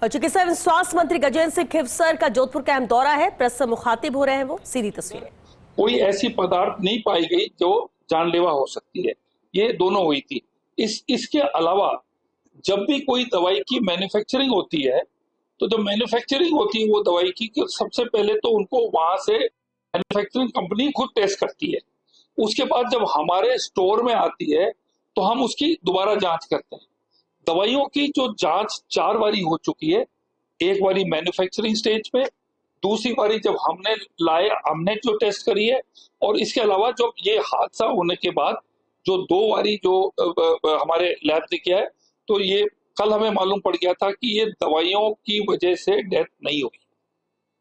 और चिकित्सा एवं स्वास्थ्य मंत्री गजेंद्र सिंह खिवसर का जोधपुर का अहम दौरा है। प्रेस से मुखातिब हो रहे हैं वो, सीधी तस्वीरें। कोई ऐसी पदार्थ नहीं पाई गई जो जानलेवा हो सकती है। ये दोनों हुई थी। इसके अलावा जब भी कोई दवाई की मैन्युफैक्चरिंग होती है, तो जब मैन्युफैक्चरिंग होती है वो दवाई की, सबसे पहले तो उनको वहां से मैन्युफैक्चरिंग कंपनी खुद टेस्ट करती है। उसके बाद जब हमारे स्टोर में आती है तो हम उसकी दोबारा जांच करते हैं। दवाइयों की जो जांच 4 बारी हो चुकी है। एक बारी मैन्युफैक्चरिंग स्टेज पे, दूसरी बारी जब हमने जो टेस्ट करी है, और इसके अलावा जब ये हादसा होने के बाद जो 2 बारी जो हमारे लैब ने किया है, तो ये कल हमें मालूम पड़ गया था कि ये दवाइयों की वजह से डेथ नहीं हुई।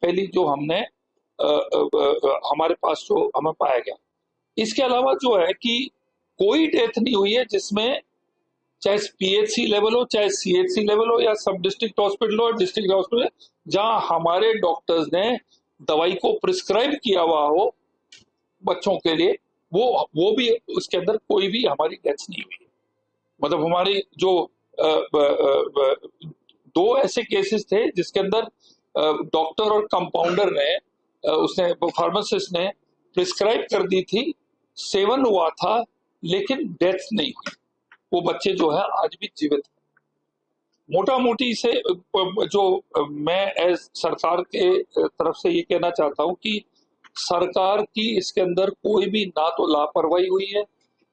पहली जो हमने हमारे पास जो हमें पाया गया। इसके अलावा जो है कि कोई डेथ नहीं हुई है जिसमें चाहे पीएचसी लेवल हो, चाहे सीएचसी लेवल हो, या सब डिस्ट्रिक्ट हॉस्पिटल हो, डिस्ट्रिक्ट हॉस्पिटल, जहां हमारे डॉक्टर्स ने दवाई को प्रिस्क्राइब किया हुआ हो बच्चों के लिए, वो भी उसके अंदर कोई भी हमारी डेथ नहीं हुई। मतलब हमारी जो 2 ऐसे केसेस थे जिसके अंदर डॉक्टर और कंपाउंडर ने उसने फार्मासिस्ट ने प्रिस्क्राइब कर दी थी, सेवन हुआ था, लेकिन डेथ नहीं हुई। वो बच्चे जो है आज भी जीवित हैं। मोटा मोटी से जो मैं एज सरकार के तरफ से ये कहना चाहता हूँ कि सरकार की इसके अंदर कोई भी ना तो लापरवाही हुई है,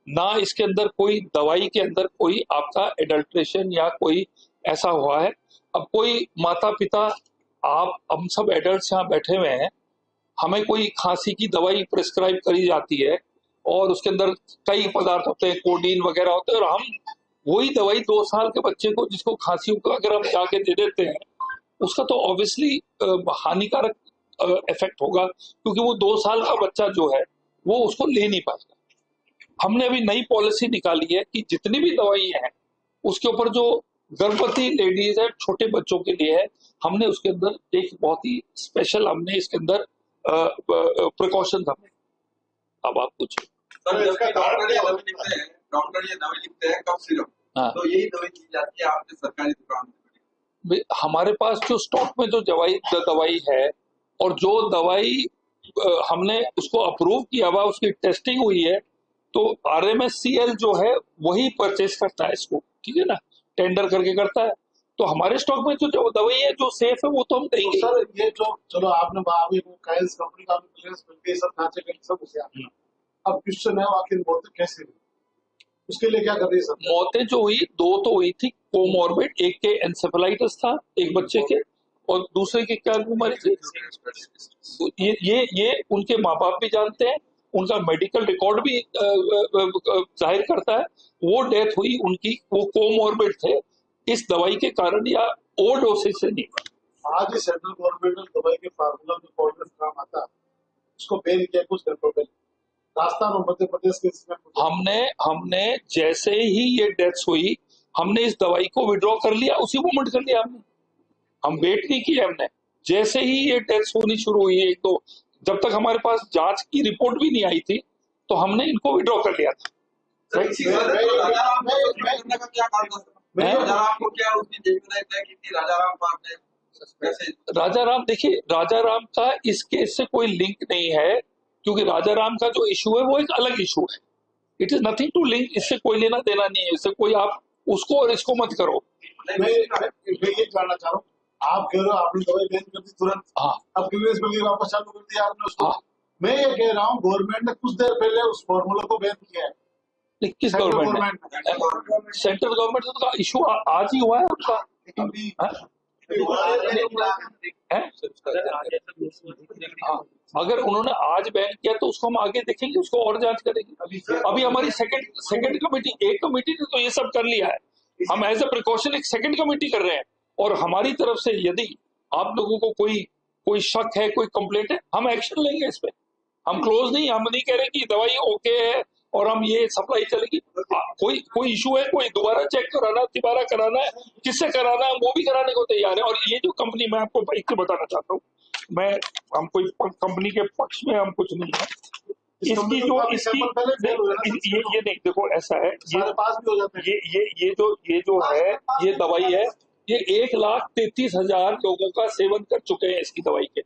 ना इसके अंदर कोई दवाई के अंदर कोई आपका एडल्ट्रेशन या कोई ऐसा हुआ है। अब कोई माता पिता, हम सब एडल्ट यहाँ बैठे हुए हैं, हमें कोई खांसी की दवाई प्रिस्क्राइब करी जाती है और उसके अंदर कई पदार्थ होते हैं, कोडीन वगैरह होते हैं, और हम वही दवाई 2 साल के बच्चे को जिसको खांसी हो अगर हम जाके दे देते हैं, उसका तो ऑब्वियसली हानिकारक इफेक्ट होगा, क्योंकि वो 2 साल का बच्चा जो है वो उसको ले नहीं पाएगा। हमने अभी नई पॉलिसी निकाली है कि जितनी भी दवाइयां हैं उसके ऊपर जो गर्भवती लेडीज है, छोटे बच्चों के लिए है, हमने उसके अंदर एक बहुत ही स्पेशल हमने इसके अंदर प्रिकॉशन हमने। अब आप कुछ डॉक्टर ये दवाई लिखते हैं कफ सिरप, तो यही दवाई दी जाती है आपके सरकारी दुकान में? हमारे पास जो स्टॉक में जो दवाई है, और जो दवाई हमने उसको अप्रूव किया हुआ, उसकी टेस्टिंग हुई है, तो RMSCL जो है वही परचेस करता है इसको, ठीक है ना, टेंडर करके करता है। तो हमारे स्टॉक में जो दवाई है जो सेफ है वो तो हम देंगे। सर ये जो चलो आपने अभी वो काइल्स कंपनी का क्लियरेंस मिल गई, सब जांचें गई, सब उसे अब क्वेश्चन है आखिर मौतें कैसे हुई, उसके लिए क्या कर रही है सर? मौतें जो हुई 2 तो हुई थी कोमॉर्बिड, एक के एंसेफेलाइटिस था एक बच्चे के, और दूसरे की क्या बीमारी थी ये उनके माँ बाप भी जानते हैं, उनका मेडिकल रिकॉर्ड भी जाहिर करता है। वो डेथ हुई उनकी, वो कोमॉर्बिड थे इस दवाई के कारण या ओवरडोसेज से नहीं हुआ। आज ही सेंट्रल गवर्नमेंट ने दवाई के फार्मूला में पाउडर काम आता है उसको बैन किया कुछ दिन पहले राजस्थान और मध्य प्रदेश के। हमने जैसे ही ये डेथ्स हुई, हमने इस दवाई को विड्रॉ कर लिया, उसी मोमेंट कर लिया हमने। हम वेट नहीं किया, हमने जैसे ही ये डेथ्स होनी शुरू हुई है, तो जब तक हमारे पास जांच की रिपोर्ट भी नहीं आई थी तो हमने इनको विड्रॉ कर लिया था। राजा राम, देखिए राजा राम का इस केस से कोई लिंक नहीं है, क्योंकि राजा राम का जो इशू है वो एक अलग इशू है। It is nothing to link, इससे कोई लेना देना नहीं है, इससे कोई आप उसको और इसको मत करो। मैं ये जानना चाह रहा हूँ, आप कह रहे हो आपने दवाई बैन कर दी तुरंत, हाँ, अब क्लियरेंस मिल गई वापस चालू कर दिया आपने उसको। हाँ। मैं ये कह रहा हूँ गवर्नमेंट ने कुछ देर पहले उस फॉर्मूला को बैन किया है। किस गवर्नमेंट ने? सेंट्रल गवर्नमेंट का इशू आज ही हुआ है उनका। अगर उन्होंने आज बैन किया तो उसको हम आगे देखेंगे, उसको और जांच करेंगे। अभी हमारी सेकंड कमेटी, एक कमेटी ने तो ये सब कर लिया है, हम एज ए प्रिकॉशन एक सेकंड कमेटी कर रहे हैं। और हमारी तरफ से यदि आप लोगों को कोई शक है, कोई कंप्लेंट है, हम एक्शन लेंगे इस पे। हम क्लोज नहीं, हम नहीं कह रहे कि दवाई ओके है और हम ये सप्लाई चलेगी। कोई इशू है, कोई दोबारा चेक कराना, तिबारा कराना है, किससे कराना है वो भी कराने को तैयार है। और ये जो कंपनी, मैं आपको एक बताना चाहता हूँ, हम कोई कंपनी के पक्ष में हम कुछ नहीं है। इसकी जो ये नहीं, देखो ऐसा है, ये जो है, ये दवाई है, ये 1,33,000 लोगों का सेवन कर चुके हैं इसकी दवाई के,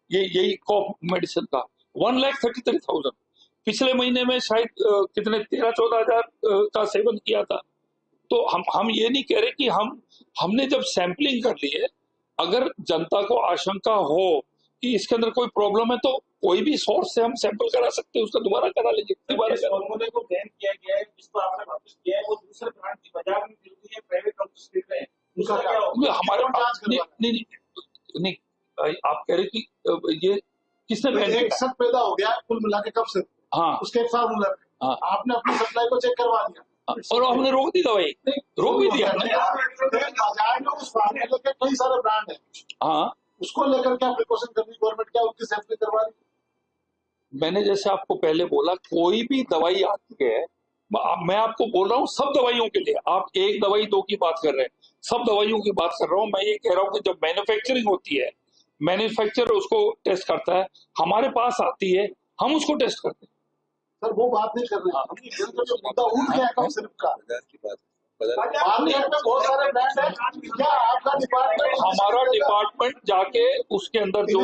ये यही कॉफ मेडिसिन का 1,33,000। पिछले महीने में शायद कितने 13-14 हजार का सेवन किया था। तो हम ये नहीं कह रहे कि हमने जब सैंपलिंग कर ली है, अगर जनता को आशंका हो कि इसके अंदर कोई प्रॉब्लम है तो कोई भी सोर्स से हम सैंपल करा सकते हैं, उसका दोबारा करा लीजिए। फॉर्मूले को बैन किया गया है, जिसको आपने वापस किया है, वो दूसरे ब्रांड की बाजार में मिल रही है, प्राइवेट कंपनीज खरीद रहे हैं, उसका क्या होगा? हमारे नहीं, आप कह रहे कि ये किसने बैन किया? एक शक पैदा हो गया कुल मिला के कब से। हाँ, उसके एक फार्मूला हाँ, आपने अपनी सप्लाई को चेक करवा दिया और हमने रोक दी दवाई, रोक भी दिया हमने। बाजार में उस फार्मूले के कई सारे ब्रांड है, हाँ, उसको लेकर क्या प्रिकॉशन कर रही गवर्नमेंट, क्या उनकी सैंपलिंग करवा रही? मैंने जैसे आपको पहले बोला, कोई भी दवाई आती है, मैं आपको बोल रहा हूँ सब दवाइयों के लिए, आप एक दवाई दो की बात कर रहे हैं, सब दवाइयों की बात कर रहा हूँ। मैं ये कह रहा हूँ कि जब मैन्युफैक्चरिंग होती है, मैन्युफैक्चरर उसको टेस्ट करता है, हमारे पास आती है, हम उसको टेस्ट करते हैं। सर वो बात नहीं कर रहे हैं, जो मुद्दा उठ गया कब सिर्फ का मार्केट में बहुत सारे ब्रांड है, क्या आपका डिपार्टमेंट, हमारा डिपार्टमेंट जाके उसके अंदर जो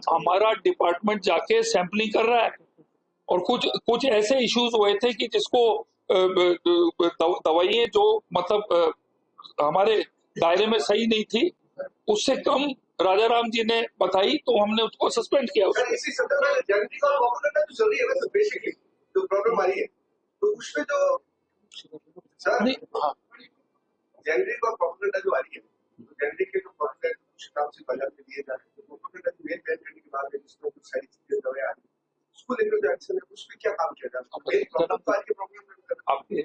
हमारा डिपार्टमेंट जाके सैंपलिंग कर रहा है, और कुछ ऐसे इश्यूज हुए थे कि जिसको दवाइयां जो मतलब हमारे दायरे में सही नहीं थी, उससे कम राजा राम जी ने बताई, तो हमने उसको सस्पेंड किया। इसी संदर्भ में जेनेरिक और पॉपुलर का जो जरूरी है ना, बेसिकली जो प्रॉब्लम आ रही है, तो उसमें जो सर जेनेरिक और पॉपुलर का जो आ रही है, तो जेनेरिक के जो पॉपुलर कुछ नाम से बाजार में दिए जा रहे हैं, तो पॉपुलर का जो मेन बैन करने के बाद है, जिसमें कुछ सारी चीजें दवाएं आ रही है, उसको लेकर जो एक्शन है, उसमें क्या काम किया जा सकता है? प्रॉब्लम तो आज के प्रॉब्लम में आपके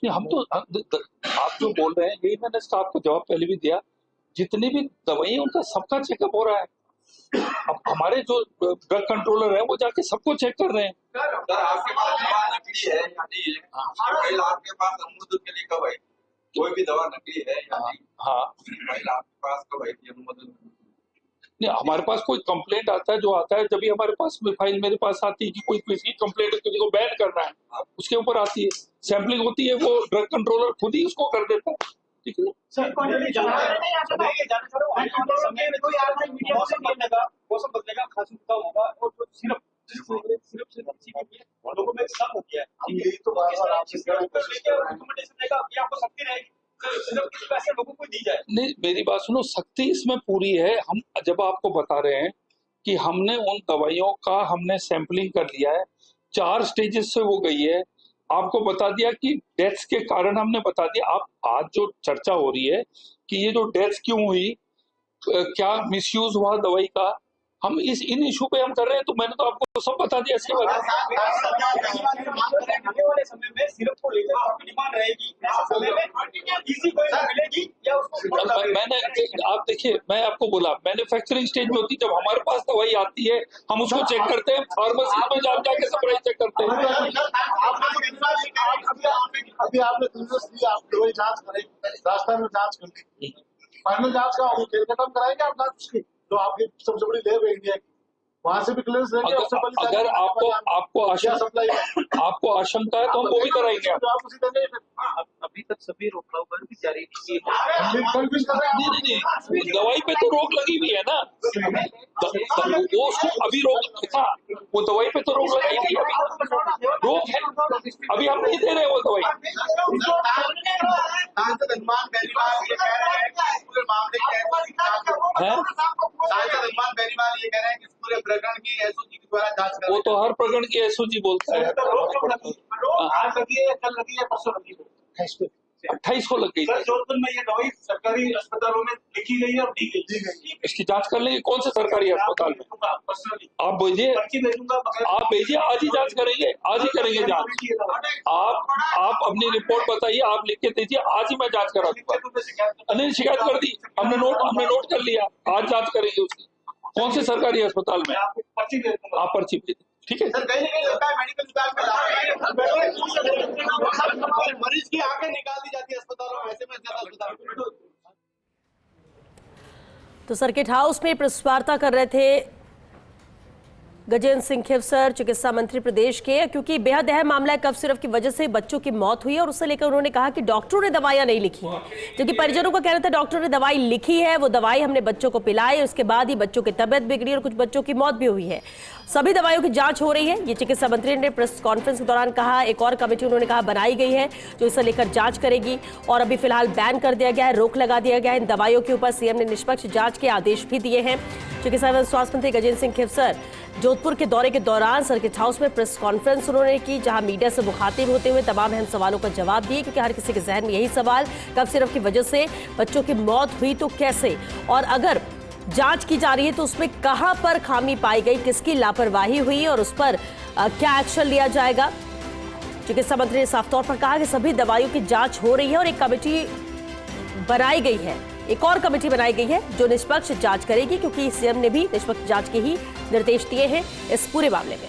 हम तो आप जो बोल रहे हैं, यही मैंने आपको जवाब पहले भी दिया, जितनी भी दवाइयां उनका सबका चेकअप हो रहा है। अब हमारे जो ड्रग कंट्रोलर है वो जाके सबको चेक कर रहे हैं। सर आपके पास दवा नकली है या नहीं है, आपके पास अनुमोदन के लिए कब आई? कोई भी दवा नकली है या नहीं? हाँ, आपके पास कब आई थी अनुमोदन? नहीं, हमारे पास कोई कंप्लेंट आता है, जो आता है जब भी हमारे पास फाइल मेरे पास आती है कि कोई किसी की कंप्लेंट किसी को बैन करना है, उसके ऊपर आती है, सैंपलिंग होती है, वो ड्रग कंट्रोलर खुद ही उसको कर देता है। ठीक है सर, मौसम बदलेगा, खांसी जुकाम होगा, और जो सिर्फ से लोगों में शक हो गया है, हम यही तो बार-बार आपसे रिकमेंडेशन देगा कि आपको सख्ती रहेगी, सिर्फ किसी पैसे लोगों को दी जाए। नहीं, मेरी बात सुनो, सख्ती इसमें पूरी है। हम जब आपको बता रहे हैं कि हमने उन दवाइयों का हमने सैंपलिंग कर लिया है, 4 स्टेजेस से वो गई है, आपको बता दिया कि डेथ्स के कारण हमने बता दिया। आप आज जो चर्चा हो रही है कि ये जो डेथ्स क्यों हुई, क्या मिसयूज हुआ दवाई का, हम इन इशू पे हम कर रहे हैं, तो मैंने तो आपको सब बता दिया इसके बारे में। आने वाले समय में सिर्फ को लेकर आपकी डिमांड रहेगी, ऐसे समय में इसी को मिलेगी या उसको? मैंने आप देखिए, मैं आपको बोला मैन्युफैक्चरिंग स्टेज में होती, जब हमारे पास दवाई आती है हम उसको चेक करते हैं, फार्मेसी में जाके सप्लाई चेक करते हैं। अभी आपने बिजनेस लिया, आप दवाई जांच करेंगे, राजस्थान में जांच करनी, फाइनल जांच का होगी, केलकता में कराएंगे आप जांच उसकी, जो आपकी सबसे बड़ी लैब है इंडिया की, वहां से भी क्लियरेंस लेंगे। अगर आपको आशंका है तो हम वो भी कराएंगे। आप उसी तरह अभी तक सभी रोकथाम पर भी जारी की नहीं, दवाई पे तो रोक लगी हुई है ना, वो उसको अभी रोक था, वो दवाई पे तो रोक लगाई गई, अभी रोक है, अभी हम नहीं दे रहे वो दवाई। सांसद हनुमान बेनीवाल ये कह रहे हैं कि पूरे मामले की सांसद हनुमान बेनीवाल ये कह रहे हैं कि पूरे प्रकरण की एसओजी के द्वारा जांच कर, वो तो हर प्रकरण की एसओजी बोलता है। आज लगी है, कल लगी है, परसों लगी है, 28 को लग गई। सर जोधपुर में ये दवाई सरकारी अस्पतालों में लिखी गई है और दी गई। इसकी जांच कर लेंगे, कौन से सरकारी अस्पताल में पर्सनली आप भेजिए, पर्ची भेजूंगा, आप भेजिए, आज ही जांच करेंगे, आज ही करेंगे जांच। आप अपनी रिपोर्ट बताइए, आप लिख के दीजिए, आज ही मैं जांच करा दूंगा। नहीं, शिकायत कर दी, हमने नोट कर लिया, आज जांच करेंगे उसकी, कौन से सरकारी अस्पताल में। पर्ची भेज दूंगा, आप पर्ची भेजिए, ठीक है। सर कहीं ना कहीं लगता है मेडिकल विभाग में मरीज की आंखें निकाल दी जाती है अस्पतालों में, ऐसे में ज्यादा अस्पताल। तो सर्किट हाउस में प्रेस वार्ता कर रहे थे गजेंद्र सिंह खिवसर चिकित्सा मंत्री प्रदेश के, क्योंकि बेहद अहम मामला है। कफ सिरप की वजह से बच्चों की मौत हुई है और उससे लेकर उन्होंने कहा कि डॉक्टरों ने दवाइयां नहीं लिखी हैं, क्योंकि परिजनों का कहना था डॉक्टरों ने दवाई लिखी है, वो दवाई हमने बच्चों को पिलाई, उसके बाद ही बच्चों की तबियत बिगड़ी और कुछ बच्चों की मौत भी हुई है। सभी दवाइयों की जांच हो रही है, ये चिकित्सा मंत्री ने प्रेस कॉन्फ्रेंस के दौरान कहा। एक और कमेटी उन्होंने कहा बनाई गई है जो इसे लेकर जांच करेगी और अभी फिलहाल बैन कर दिया गया है, रोक लगा दिया गया है इन दवाइयों के ऊपर। सीएम ने निष्पक्ष जांच के आदेश भी दिए हैं। चिकित्सा एवं स्वास्थ्य मंत्री गजेंद्र सिंह खिवसर जोधपुर के दौरे के दौरान सर्किट हाउस में प्रेस कॉन्फ्रेंस उन्होंने की, जहां मीडिया से मुखातिब होते हुए तमाम अहम सवालों का जवाब दिए, क्योंकि हर किसी के जहन में यही सवाल, कफ सिरप की वजह से बच्चों की मौत हुई तो कैसे, और अगर जांच की जा रही है तो उसमें कहां पर खामी पाई गई, किसकी लापरवाही हुई और उस पर क्या एक्शन लिया जाएगा। चिकित्सा मंत्री ने साफ तौर पर कहा कि सभी दवाइयों की जांच हो रही है और एक कमेटी बनाई गई है, एक और कमेटी बनाई गई है जो निष्पक्ष जांच करेगी, क्योंकि सीएम ने भी निष्पक्ष जांच के ही निर्देश दिए हैं इस पूरे मामले में।